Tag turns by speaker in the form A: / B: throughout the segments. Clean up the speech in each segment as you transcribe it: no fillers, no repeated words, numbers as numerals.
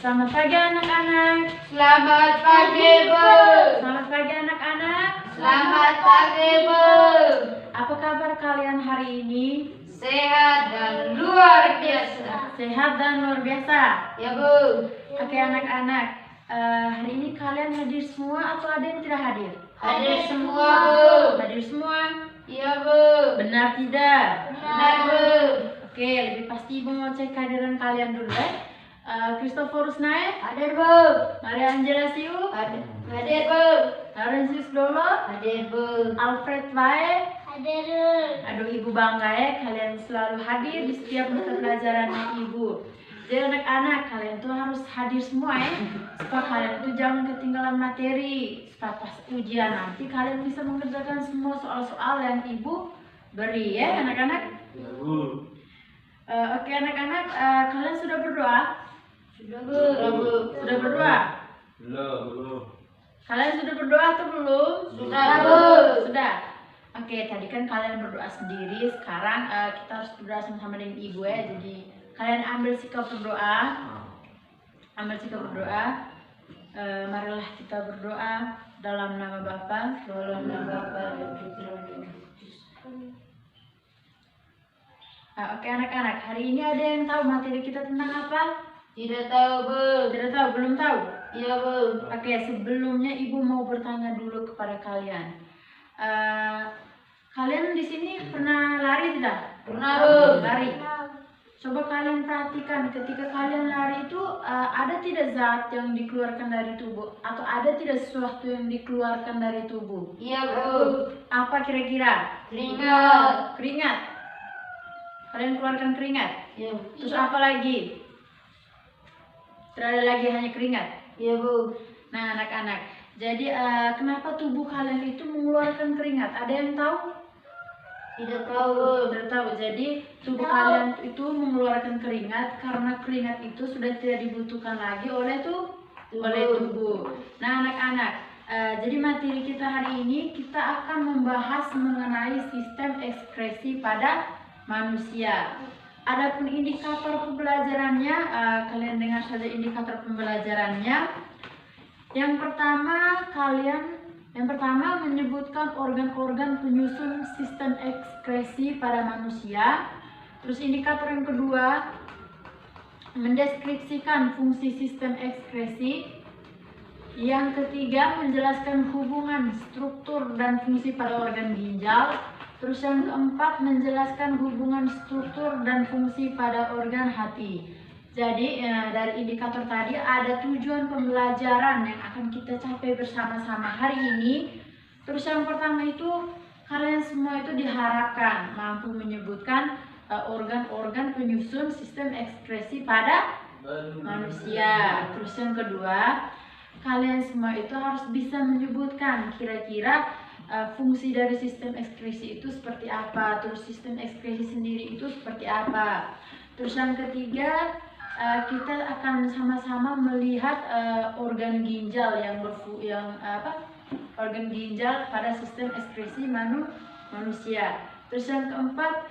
A: Selamat pagi anak-anak.
B: Selamat pagi, Bu.
A: Selamat pagi anak-anak.
B: Selamat pagi, Bu.
A: Apa kabar kalian hari ini?
B: Sehat dan luar biasa.
A: Sehat dan luar biasa.
B: Ya, Bu.
A: Oke anak-anak, hari ini kalian hadir semua atau ada yang tidak hadir?
B: Hadir semua, Bu.
A: Hadir semua.
B: Iya, Bu.
A: Benar tidak?
B: Benar, Bu.
A: Oke, lebih pasti Ibu mau cek kehadiran kalian dulu ya. Christophorus Nae,
B: Hadir, Bu.
A: Maria Angela Siu,
B: Hadir, Bu.
A: Laurentius Dolo,
B: Hadir, Bu.
A: Alfred Bae.
B: Hadir.
A: Aduh, Ibu bangga ya, kalian selalu hadir di setiap mata pelajarannya Ibu. Jadi anak-anak, kalian tuh harus hadir semua ya, supaya kalian tuh jangan ketinggalan materi. Supaya pas ujian nanti kalian bisa mengerjakan semua soal-soal yang Ibu beri ya anak-anak. Oke anak-anak, kalian sudah berdoa?
B: Sudah, Bu.
A: Sudah berdoa?
C: Belum.
A: Kalian sudah berdoa atau belum?
B: Sudah, Bu.
A: Sudah. Oke, tadi kan kalian berdoa sendiri. Sekarang kita harus berdoa sama-sama dengan Ibu ya. Jadi kalian ambil sikap berdoa. Marilah kita berdoa dalam nama Bapa, dalam nama Bapa dan Putra dan Roh Kudus. Oke anak-anak, hari ini ada yang tahu materi kita tentang apa?
B: Tidak tahu, Bu.
A: Tidak tahu, belum tahu?
B: Iya, Bu.
A: Oke, sebelumnya Ibu mau bertanya dulu kepada kalian. Kalian di sini pernah lari tidak?
B: Pernah, Bu.
A: Lari. Coba kalian perhatikan ketika kalian lari itu ada tidak zat yang dikeluarkan dari tubuh atau ada tidak sesuatu yang dikeluarkan dari tubuh?
B: Iya, Bu.
A: Apa kira-kira?
B: Keringat.
A: Keringat. Kalian keluarkan keringat.
B: Iya.
A: Terus apa lagi? Tidak ada lagi, hanya keringat.
B: Iya, Bu.
A: Nah anak-anak, jadi kenapa tubuh kalian itu mengeluarkan keringat? Ada yang tahu?
B: Tidak tahu, Bu.
A: Tidak tahu. Jadi tubuh kalian itu mengeluarkan keringat karena keringat itu sudah tidak dibutuhkan lagi oleh tubuh. Nah anak-anak, jadi materi kita hari ini kita akan membahas mengenai sistem ekskresi pada manusia. Adapun indikator pembelajarannya, kalian dengar saja indikator pembelajarannya. Yang pertama menyebutkan organ-organ penyusun sistem ekskresi pada manusia. Terus indikator yang kedua mendeskripsikan fungsi sistem ekskresi. Yang ketiga menjelaskan hubungan struktur dan fungsi pada organ ginjal. Terus yang keempat menjelaskan hubungan struktur dan fungsi pada organ hati. Jadi dari indikator tadi ada tujuan pembelajaran yang akan kita capai bersama-sama hari ini. Terus yang pertama itu kalian semua itu diharapkan mampu menyebutkan organ-organ penyusun sistem ekskresi pada manusia. Terus yang kedua kalian semua itu harus bisa menyebutkan kira-kira fungsi dari sistem ekskresi itu seperti apa, terus sistem ekskresi sendiri itu seperti apa. Terus yang ketiga kita akan sama-sama melihat organ ginjal organ ginjal pada sistem ekskresi manusia. Terus yang keempat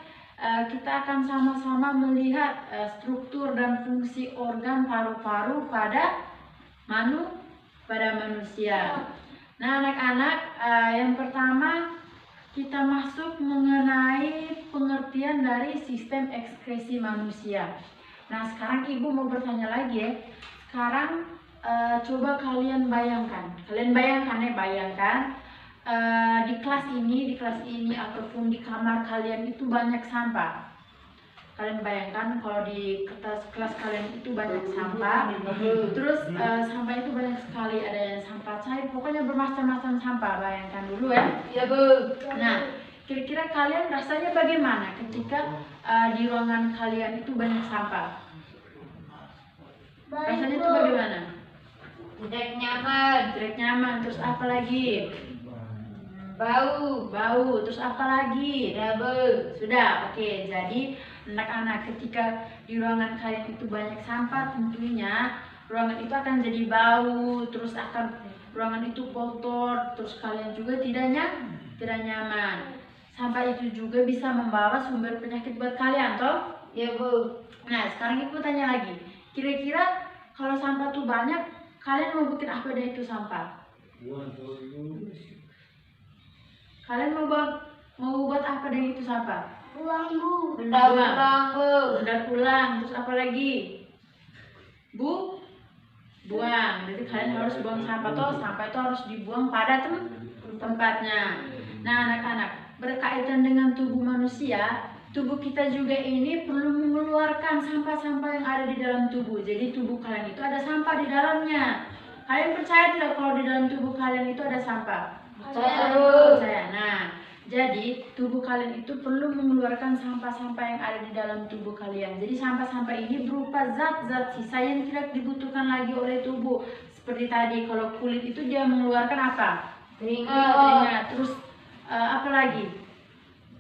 A: kita akan sama-sama melihat struktur dan fungsi organ paru-paru pada manusia. Nah anak-anak, yang pertama kita masuk mengenai pengertian dari sistem ekskresi manusia. Nah sekarang Ibu mau bertanya lagi ya. Sekarang coba kalian bayangkan di kelas ini ataupun di kamar kalian itu banyak sampah. Kalian bayangkan kalau di kelas kalian itu banyak sampah, terus sampah itu banyak sekali, ada yang sampah cair, pokoknya bermacam-macam sampah. Bayangkan dulu ya.
B: Iya, Bu.
A: Nah, kira-kira kalian rasanya bagaimana ketika di ruangan kalian itu banyak sampah? Rasanya itu bagaimana?
B: Tidak nyaman.
A: Tidak nyaman. Terus apa lagi?
B: Bau.
A: Terus apa lagi?
B: Tidak, Bu.
A: Sudah. Oke, jadi anak-anak ketika di ruangan kalian itu banyak sampah, tentunya ruangan itu akan jadi bau, terus ruangan itu kotor, terus kalian juga tidak nyaman. Sampah itu juga bisa membawa sumber penyakit buat kalian, toh?
B: Iya, Bu.
A: Nah, sekarang Ibu tanya lagi. Kira-kira kalau sampah tuh banyak, kalian mau bikin apa deh itu sampah? Kalian mau buat apa deh itu sampah?
B: Buang bu. Benda ulang bu.
A: Udah pulang, terus apa lagi? Buang. Jadi kalian harus buang sampah toh, sampah itu harus dibuang pada tempatnya. Nah, anak-anak, berkaitan dengan tubuh manusia, tubuh kita juga ini perlu mengeluarkan sampah-sampah yang ada di dalam tubuh. Jadi tubuh kalian itu ada sampah di dalamnya. Kalian percaya tidak kalau di dalam tubuh kalian itu ada sampah? Percaya. Nah, jadi tubuh kalian itu perlu mengeluarkan sampah-sampah yang ada di dalam tubuh kalian. Jadi sampah-sampah ini berupa zat-zat sisa yang tidak dibutuhkan lagi oleh tubuh. Seperti tadi, kalau kulit itu dia mengeluarkan apa? Keringat. Terus apa lagi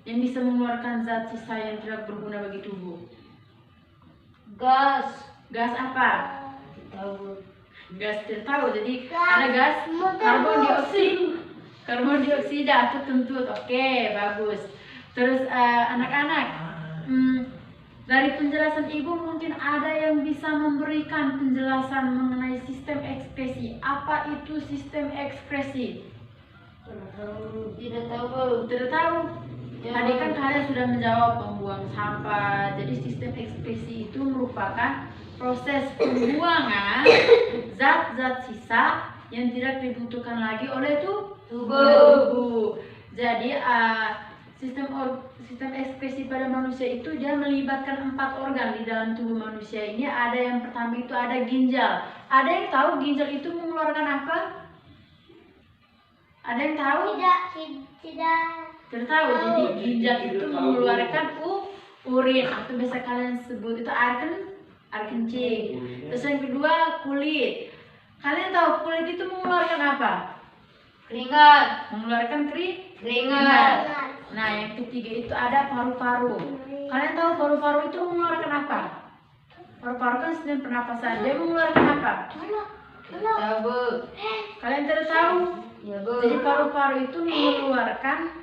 A: yang bisa mengeluarkan zat sisa yang tidak berguna bagi tubuh?
B: Gas.
A: Gas apa?
B: Tahu.
A: Gas tidak tahu. Jadi ada gas karbon dioksida atau kentut. Oke, bagus. Terus anak-anak, dari penjelasan ibu mungkin ada yang bisa memberikan penjelasan mengenai sistem ekskresi. Apa itu sistem ekskresi?
B: Tidak tahu.
A: Tidak tahu.
B: Ya.
A: Tadi kan kalian sudah menjawab pembuang sampah. Jadi sistem ekskresi itu merupakan proses pembuangan zat-zat sisa yang tidak dibutuhkan lagi oleh tubuh. Jadi sistem ekskresi pada manusia itu dia melibatkan 4 organ di dalam tubuh manusia ini. Ada yang pertama itu ada ginjal. Ada yang tahu ginjal itu mengeluarkan apa? Ada yang tahu? Tidak tahu. Jadi ginjal itu mengeluarkan urin atau biasa kalian sebut itu air kencing. Terus yang kedua kulit. Kalian tahu kulit itu mengeluarkan apa?
B: Keringat.
A: Mengeluarkan
B: Keringat.
A: Nah, yang ketiga itu ada paru-paru. Kalian tahu paru-paru itu mengeluarkan apa? Paru-paru kan sistem pernapasan. Dia mengeluarkan apa?
B: Tahu.
A: Kalian tidak tahu?
B: Ya bu.
A: Jadi paru-paru itu mengeluarkan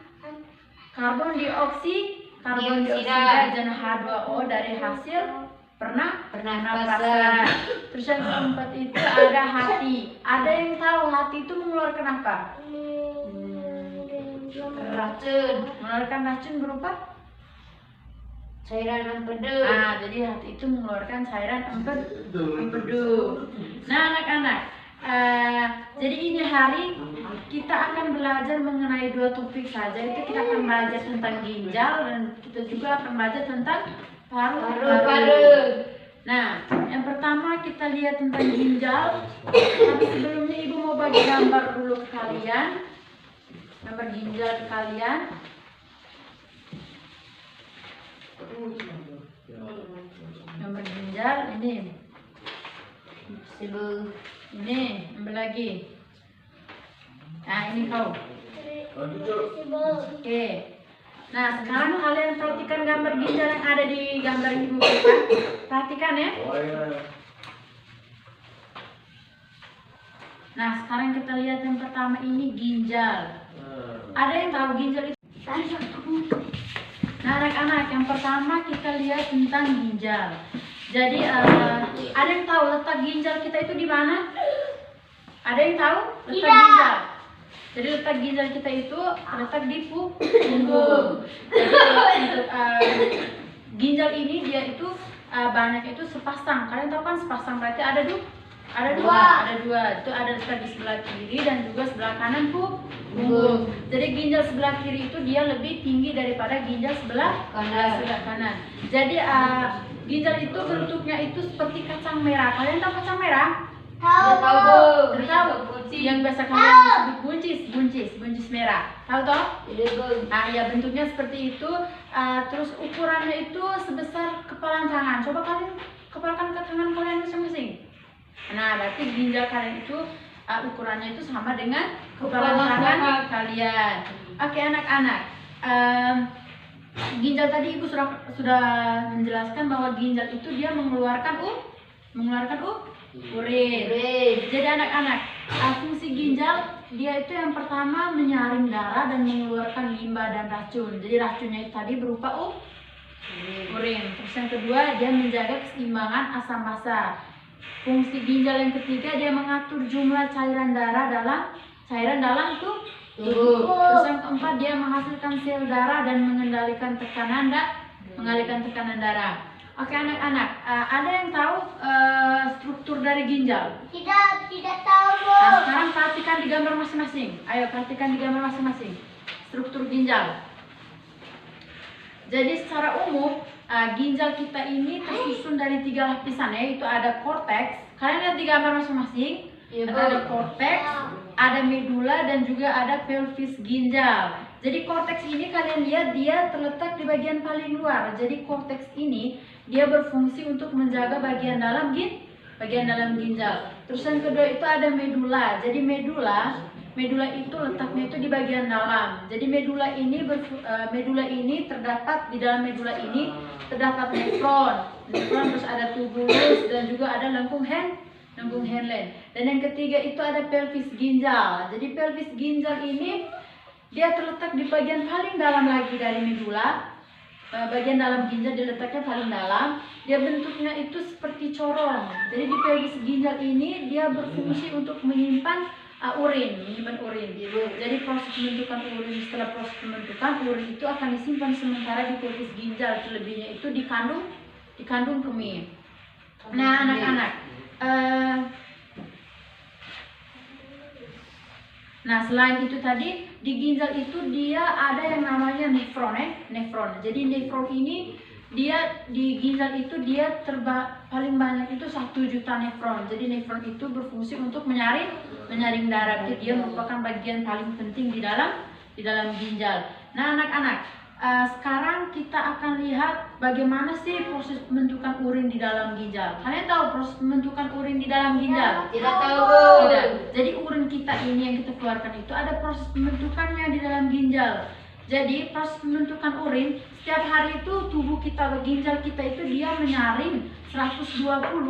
A: karbon dioksida dan H2O dari hasil pernapasan. Terus yang keempat itu ada hati. Ada yang tahu hati itu mengeluarkan apa?
B: Racun.
A: Mengeluarkan racun berupa?
B: Cairan empedu.
A: Nah, jadi hati itu mengeluarkan cairan empedu. Nah, anak-anak, jadi ini hari kita akan belajar mengenai 2 topik saja. Itu kita akan belajar tentang ginjal dan kita juga akan belajar tentang paru-paru. Nah, yang pertama kita lihat tentang ginjal. Tapi sebelumnya ibu mau bagi gambar dulu ke kalian. Gambar ginjal ke kalian. Gambar ginjal ini. Ini, ambil lagi. Nah, ini kau. Oke. Nah, sekarang kalian perhatikan gambar ginjal yang ada di gambar ibu kita. Perhatikan ya. Nah, sekarang kita lihat yang pertama ini ginjal. Ada yang tahu ginjal itu? Nah, anak-anak, yang pertama kita lihat tentang ginjal. Jadi, ada yang tahu letak ginjal kita itu di mana? Ada yang tahu letak ginjal? Jadi letak ginjal kita itu terletak di punggung. Jadi untuk ginjal ini dia itu banyak itu sepasang. Kalian tahu kan sepasang berarti ada dua. Itu ada letak di sebelah kiri dan juga sebelah kanan punggung. Jadi ginjal sebelah kiri itu dia lebih tinggi daripada ginjal sebelah kanan. Jadi ginjal itu bentuknya itu seperti kacang merah. Kalian tahu kacang merah? Tahu. Yang biasa kalian sebut buncis merah. Tahu toh? Nah, ya bentuknya seperti itu. Terus ukurannya itu sebesar kepalan tangan. Coba kalian kepalkan ke tangan kalian masing-masing. Nah, berarti ginjal kalian itu ukurannya itu sama dengan kepalan tangan kalian. Oke, anak-anak. Ginjal tadi ibu sudah menjelaskan bahwa ginjal itu dia mengeluarkan urin. Jadi anak-anak, fungsi ginjal dia itu yang pertama menyaring darah dan mengeluarkan limbah dan racun. Jadi racunnya itu tadi berupa urin. Terus yang kedua dia menjaga keseimbangan asam basa. Fungsi ginjal yang ketiga, dia mengatur jumlah cairan dalam tubuh. Terus yang keempat, dia menghasilkan sel darah dan mengendalikan tekanan darah. Oke anak-anak, ada yang tahu struktur dari ginjal?
D: Tidak tahu, Bu.
A: Nah, sekarang perhatikan di gambar masing-masing. Ayo perhatikan di gambar masing-masing. Struktur ginjal. Jadi secara umum ginjal kita ini tersusun dari 3 lapisan, yaitu ada korteks. Kalian lihat di gambar masing-masing.
B: Iya, Bu.
A: Ada korteks, ada medula, dan juga ada pelvis ginjal. Jadi korteks ini kalian lihat dia terletak di bagian paling luar. Jadi korteks ini dia berfungsi untuk menjaga bagian dalam ginjal. Terus yang kedua itu ada medula. Jadi medula itu letaknya itu di bagian dalam. Jadi medula ini terdapat di dalam medula ini terdapat nefron, terus ada tubulus dan juga ada lengkung Henle. Dan yang ketiga itu ada pelvis ginjal. Jadi pelvis ginjal ini dia terletak di bagian paling dalam lagi dari medula. Bagian dalam ginjal diletaknya paling dalam. Dia bentuknya itu seperti corong. Jadi di pelvis ginjal ini dia berfungsi untuk menyimpan urin. Jadi proses pembentukan urin, setelah proses pembentukan urin itu akan disimpan sementara di pelvis ginjal. Selebihnya itu dikandung kemih. Nah anak-anak, nah selain itu tadi di ginjal itu dia ada yang namanya nefron. Jadi nefron ini dia di ginjal itu dia paling banyak itu 1 juta nefron. Jadi nefron itu berfungsi untuk menyaring darah. Jadi dia merupakan bagian paling penting di dalam ginjal. Nah anak-anak, sekarang kita akan lihat bagaimana sih proses pembentukan urin di dalam ginjal. Kalian tahu proses pembentukan urin di dalam ginjal?
B: Tidak tahu, Bu.
A: Tidak. Jadi urin kita ini yang kita keluarkan itu ada proses pembentukannya di dalam ginjal. Jadi proses pembentukan urin setiap hari itu tubuh kita atau ginjal kita itu dia menyaring 120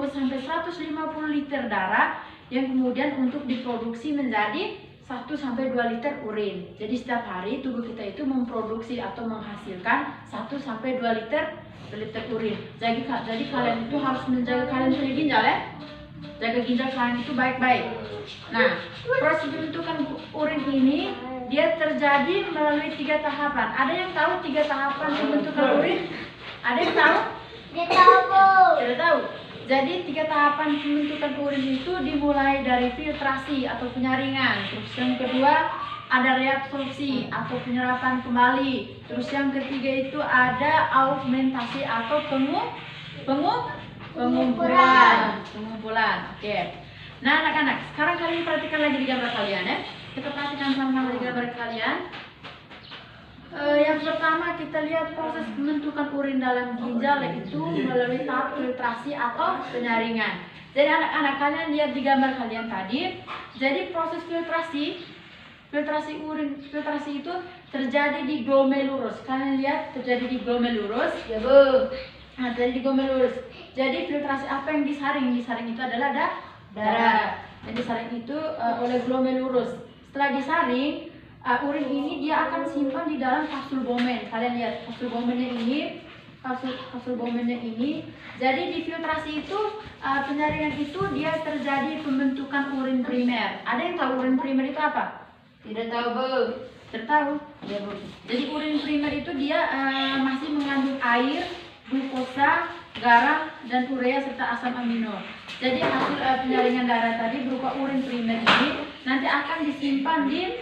A: sampai 150 liter darah yang kemudian untuk diproduksi menjadi 1 sampai 2 liter urin. Jadi setiap hari tubuh kita itu memproduksi atau menghasilkan 1 sampai 2 liter urin. Jadi kalian itu harus menjaga kalian punya ginjal ya. Jaga ginjal kalian itu baik-baik. Nah, proses pembentukan urin ini dia terjadi melalui 3 tahapan. Ada yang tahu 3 tahapan pembentukan urin? Ada yang tahu?
D: Tidak tahu, Bu.
A: Tidak tahu. Jadi 3 tahapan pembentukan urin itu dimulai dari filtrasi atau penyaringan. Terus yang kedua ada reabsorpsi atau penyerapan kembali. Terus yang ketiga itu ada augmentasi atau pengumpulan. Oke. Nah anak-anak, sekarang kalian perhatikan lagi di gambar kalian ya. Kita perhatikan sama-sama di gambar kalian. Yang pertama kita lihat proses pembentukan urin dalam ginjal, yaitu melalui tahap filtrasi atau penyaringan. Jadi anak-anak, kalian lihat di gambar kalian tadi. Jadi proses filtrasi itu terjadi di glomerulus. Kalian lihat terjadi di glomerulus.
B: Ya, Bu.
A: Nah, terjadi di glomerulus. Jadi filtrasi apa yang disaring? Disaring itu adalah darah. Yang disaring itu oleh glomerulus. Setelah disaring, urin ini dia akan simpan di dalam kapsul Bowman. Kalian lihat kapsul Bowman-nya ini, kapsul Bowman-nya ini. Jadi di filtrasi itu, penyaringan itu dia terjadi pembentukan urin primer. Ada yang tahu urin primer itu apa?
B: Tidak tahu, Bu.
A: Tidak tahu? Ya, Bu. Jadi urin primer itu dia masih mengandung air, glukosa, garam, dan urea serta asam amino. Jadi hasil penyaringan darah tadi berupa urin primer ini nanti akan disimpan di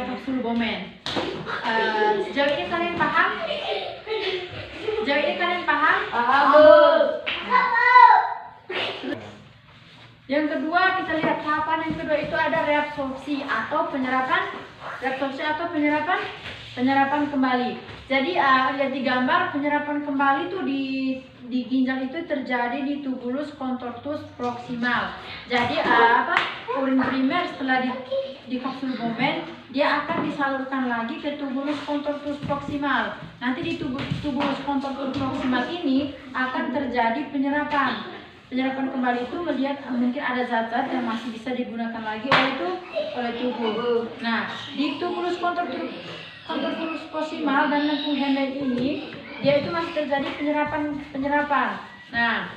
A: kapsul Bowman. Sejauh ini kalian paham?
B: Paham, Bu.
A: Yang kedua kita lihat tahapan yang kedua itu ada reabsorpsi atau penyerapan kembali. Jadi lihat di gambar, penyerapan kembali tuh di ginjal itu terjadi di tubulus contortus proximal. Jadi urin primer setelah di kapsul Bowman dia akan disalurkan lagi ke tubulus contortus proximal. Nanti di tubulus contortus proximal ini akan terjadi penyerapan kembali itu melihat mungkin ada zat-zat yang masih bisa digunakan lagi oleh tubuh. Nah, di tubulus contortus proximal dan lengkung Henle ini dia itu masih terjadi penyerapan. Nah,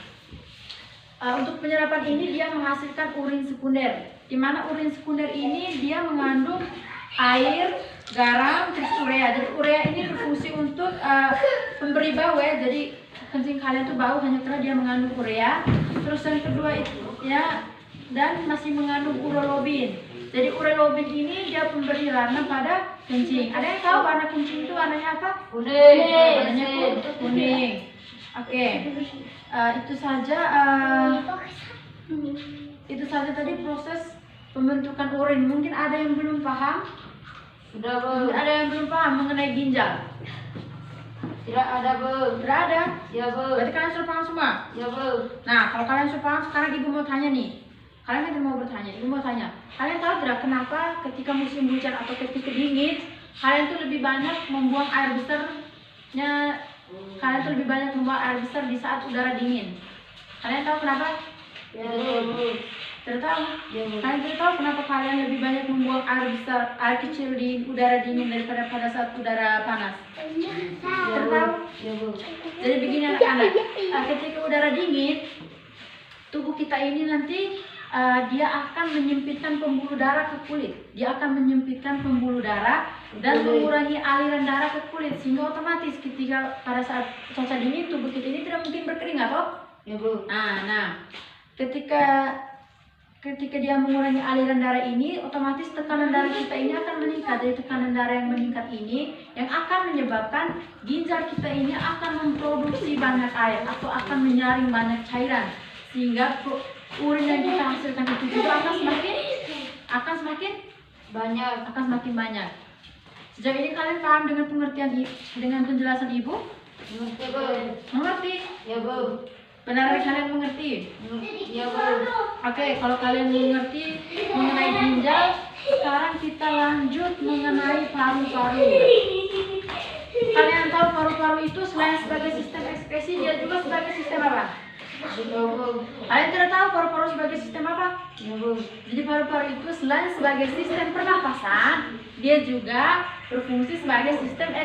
A: untuk penyerapan ini dia menghasilkan urin sekunder. Di mana urin sekunder ini dia mengandung air, garam, terus urea. Jadi urea ini berfungsi untuk pemberi bau ya. Jadi kencing kalian tuh bau hanya karena dia mengandung urea. Terus yang kedua itu ya, dan masih mengandung urolobin. Jadi urolobin ini dia pemberi warna pada kencing. Ada yang tahu warna kencing itu warnanya apa?
B: Kuning.
A: Warnanya kuning. Oke. Itu saja tadi proses pembentukan urin. Mungkin ada yang belum paham?
B: Sudah, Bu.
A: Mungkin ada yang belum paham mengenai ginjal?
B: Tidak ada, Bu.
A: Tidak ada?
B: Ya, Bu.
A: Berarti kalian sudah paham semua?
B: Ya, Bu.
A: Nah, kalau kalian sudah paham, sekarang ibu mau tanya nih. Kalian kan mau bertanya, ibu mau tanya. Kalian tahu tidak kenapa ketika musim hujan atau ketika dingin, kalian tuh lebih banyak membuang air besarnya? Kalian tuh lebih banyak membuang air besar di saat udara dingin. Kalian tahu kenapa?
B: Ya, Bu.
A: Tidak tahu?
B: Ya, Bu.
A: Kalian tidak tahu kenapa kalian lebih banyak membuang air besar, air kecil di udara dingin daripada pada saat udara panas?
B: Ya,
A: Tidak
B: Bu.
A: tahu?
B: Ya, Bu.
A: Jadi begini anak-anak, ketika udara dingin, tubuh kita ini nanti dia akan menyempitkan pembuluh darah ke kulit. Dia akan menyempitkan pembuluh darah dan mengurangi aliran darah ke kulit, sehingga otomatis ketika pada saat cuaca dingin tubuh kita ini tidak mungkin berkeringat, toh?
B: Ya, Bu.
A: Nah, ketika dia mengurangi aliran darah ini, otomatis tekanan darah kita ini akan meningkat. Dari tekanan darah yang meningkat ini yang akan menyebabkan ginjal kita ini akan memproduksi banyak air atau akan menyaring banyak cairan, sehingga urin yang kita hasilkan itu juga akan semakin banyak. Sejauh ini kalian paham dengan dengan penjelasan ibu?
B: Mengerti, Bu.
A: Mengerti?
B: Ya, Bu.
A: Benar kalian mengerti?
B: Ya, Bu.
A: Oke, kalau kalian mengerti mengenai ginjal, sekarang kita lanjut mengenai paru-paru. Kalian tahu paru-paru itu selain sebagai sistem ekskresi, dia juga sebagai sistem apa?
B: Ya, Bu.
A: Kalian tidak tahu paru-paru sebagai sistem apa?
B: Ya, Bu.
A: Jadi paru-paru itu selain sebagai sistem pernapasan, dia juga berfungsi sebagai sistem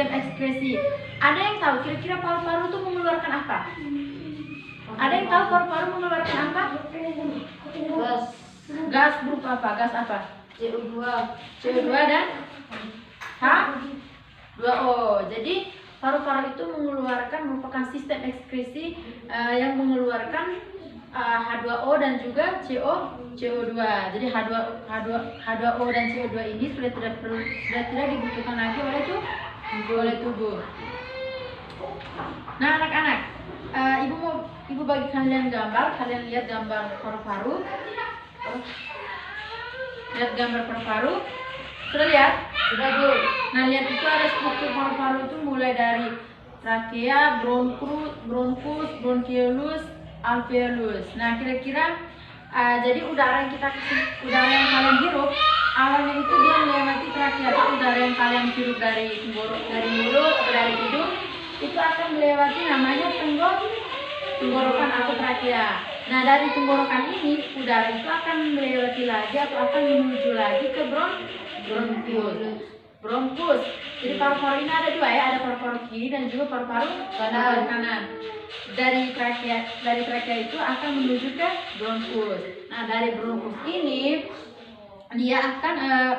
A: ekskresi. Ada yang tahu kira-kira paru-paru itu mengeluarkan apa? Ada yang tahu paru-paru mengeluarkan apa?
B: Gas.
A: Gas berupa apa? Gas apa?
B: CO2.
A: CO2 dan H2O. Jadi paru-paru itu merupakan sistem ekskresi yang mengeluarkan H2O dan juga CO2. Jadi H2O dan CO2 ini sudah tidak dibutuhkan lagi oleh tubuh. Nah, anak-anak, ibu bagi kalian gambar. Kalian lihat gambar paru-paru. Lihat gambar paru-paru. Sudah lihat?
B: Sudah, Bu.
A: Nah, lihat itu ada struktur paru-paru itu mulai dari trakea, bronkus, bronchiolus, alveolus. Nah, kira-kira jadi udara yang kalian hirup, awalnya itu dia melewati trakea, atau udara yang kalian hirup dari mulut atau dari hidung, itu akan melewati namanya tenggorokan atau trakea. Nah, dari tenggorokan ini udara itu akan melewati lagi atau akan menuju lagi ke bronkus. Jadi paru-paru ini ada dua ya, ada paru-paru kiri dan juga paru-paru kanan. Dari trakea itu akan menuju ke bronkus. Nah, dari bronkus ini dia akan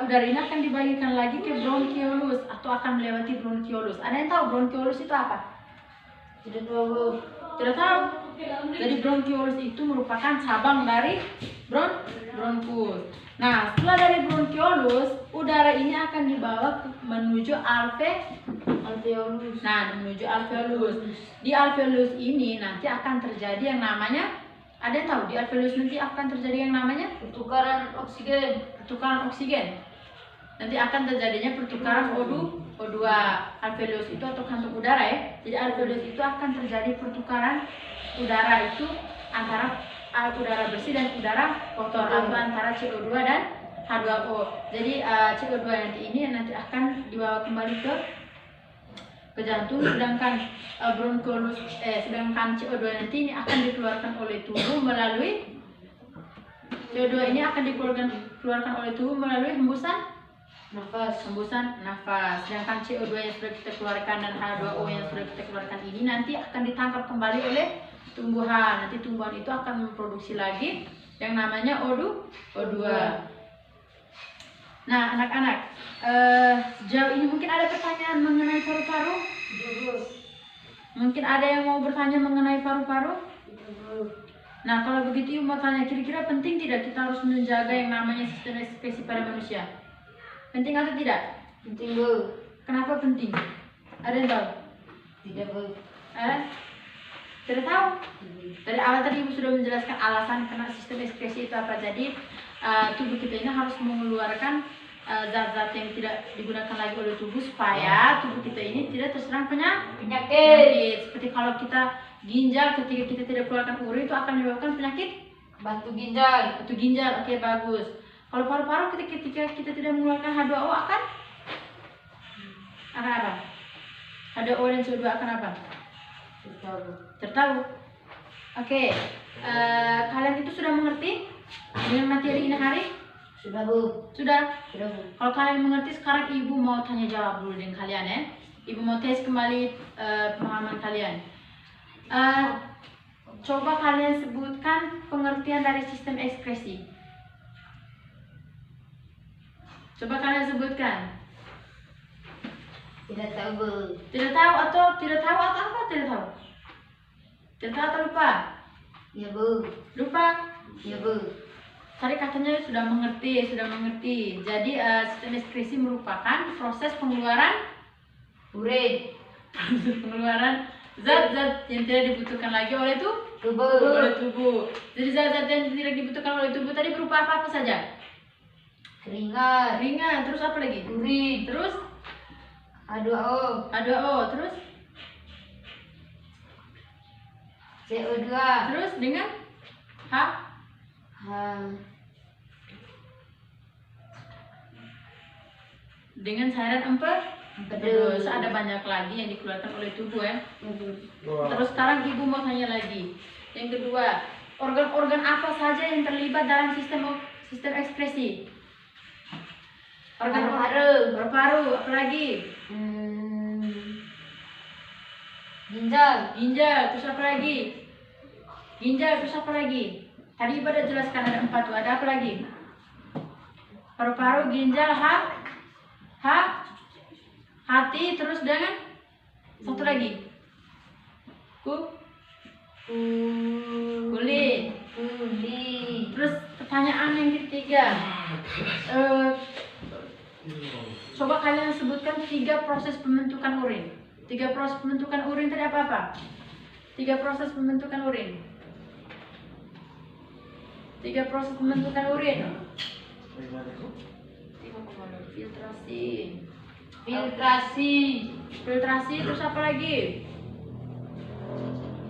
A: udara ini akan dibagikan lagi ke bronchiolus atau akan melewati bronchiolus. Ada yang tahu bronchiolus itu apa?
B: Tidak tahu, Bu.
A: Tidak tahu. Jadi bronchiolus itu merupakan cabang dari bronkus. Nah, setelah dari bronchiolus, udara ini akan dibawa menuju
B: Alveolus.
A: Nah, menuju alveolus. Di alveolus ini nanti akan terjadi yang namanya, ada yang tahu di alveolus nanti akan terjadi yang namanya
B: Pertukaran oksigen.
A: Nanti akan terjadinya pertukaran O2. Alveolus itu atau kantong udara ya. Jadi alveolus itu akan terjadi pertukaran udara itu antara udara bersih dan udara kotor, atau antara CO2 dan H2O. Jadi CO2 nanti ini akan dibawa kembali ke jantung, sedangkan sedangkan CO2 nanti ini akan dikeluarkan oleh tubuh melalui CO2 ini akan dikeluarkan oleh tubuh melalui hembusan
B: Nafas.
A: hembusan nafas. Sedangkan CO2 yang sudah kita keluarkan dan H2O yang sudah kita keluarkan ini nanti akan ditangkap kembali oleh tumbuhan. Nanti tumbuhan itu akan memproduksi lagi yang namanya O2. Nah, anak-anak, sejauh ini mungkin ada pertanyaan mengenai paru-paru? Mungkin ada yang mau bertanya mengenai paru-paru? Nah, kalau begitu Ibu mau tanya, kira-kira penting tidak kita harus menjaga yang namanya sistem ekskresi pada manusia? Penting atau tidak?
B: Penting, Bu.
A: Kenapa penting? Ada yang tahu?
B: Tidak, Bu.
A: Tidak tahu? Dari awal tadi Ibu sudah menjelaskan alasan karena sistem ekskresi itu apa. Jadi tubuh kita ini harus mengeluarkan zat-zat yang tidak digunakan lagi oleh tubuh supaya tubuh kita ini tidak terserang penyakit. Seperti kalau kita ginjal, ketika kita tidak keluarkan urin itu akan menyebabkan penyakit
B: Batu ginjal.
A: batu ginjal. Oke, bagus. Kalau paru-paru ketika kita tidak mengeluarkan H2O akan apa? H2O dan CO2 akan apa? Tertahu. Oke. Kalian itu sudah mengerti dengan materi ini hari?
B: Sudah, Bu.
A: Sudah?
B: Sudah, Bu.
A: Kalau kalian mengerti, sekarang Ibu mau tanya jawab dulu dengan kalian ya. Ibu mau tes kembali pemahaman kalian. Coba kalian sebutkan pengertian dari sistem ekskresi. Coba kalian sebutkan.
B: Tidak tahu, Bu.
A: Tidak tahu atau apa? Tidak tahu. Tidak tahu atau lupa?
B: Ya, Bu.
A: Lupa.
B: Ya, Bu.
A: Tadi katanya sudah mengerti. Jadi sistem ekskresi merupakan proses pengeluaran
B: Urin.
A: zat-zat yang tidak dibutuhkan lagi oleh tubuh. Jadi zat-zat yang tidak dibutuhkan oleh tubuh tadi berupa apa saja?
B: Keringat.
A: Terus apa lagi?
B: Urin.
A: Terus
B: H2O.
A: terus
B: CO2.
A: terus dengan dengan cairan empedu. Ada banyak lagi yang dikeluarkan oleh tubuh ya. Terus sekarang Ibu mau tanya lagi. Yang kedua, organ-organ apa saja yang terlibat dalam sistem ekskresi? Paru-paru, apa lagi?
B: Ginjal.
A: Terus apa lagi? Terus apa lagi? Tadi Ibu ada jelaskan ada 4 tuh. Ada apa lagi? Paru-paru, ginjal, hati, terus dengan satu lagi. Kulit. Terus pertanyaan yang ketiga. Coba kalian sebutkan 3 proses pembentukan urin. 3 proses pembentukan urin tadi apa? 3 proses pembentukan urin. 3 proses pembentukan urin. Filtrasi, terus apa lagi?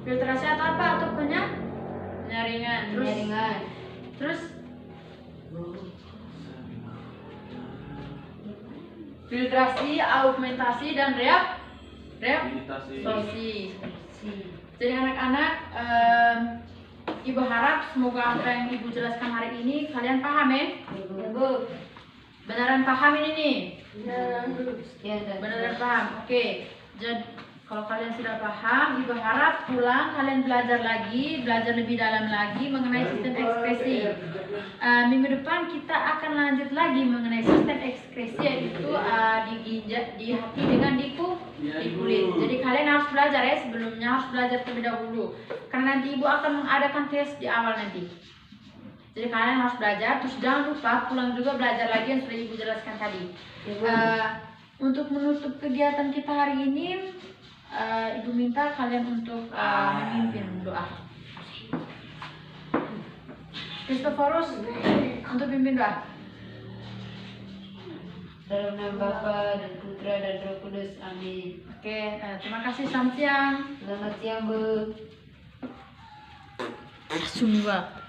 A: Filtrasi atau apa? Atau penyaringan. Terus filtrasi, augmentasi, dan reabsorpsi. Jadi anak-anak, Ibu harap semoga apa yang Ibu jelaskan hari ini kalian paham ya? Beneran paham ini nih? Beneran paham. Oke. Jadi kalau kalian sudah paham, Ibu harap pulang kalian belajar lebih dalam lagi mengenai sistem ekskresi. Minggu depan kita akan lanjut lagi mengenai sistem ekskresi, yaitu di hati dengan di kulit. Jadi kalian harus belajar ya, sebelumnya harus belajar terlebih dahulu. Karena nanti Ibu akan mengadakan tes di awal nanti. Jadi kalian harus belajar, terus jangan lupa pulang juga belajar lagi yang sudah Ibu jelaskan tadi. Untuk menutup kegiatan kita hari ini, Ibu minta kalian untuk memimpin doa. Kristoforus untuk pimpin doa.
B: Dalam nama Bapa dan Putra dan Roh Kudus. Amin.
A: Oke, terima kasih. Selamat siang.
B: Selamat siang, Bu.
A: Sumba.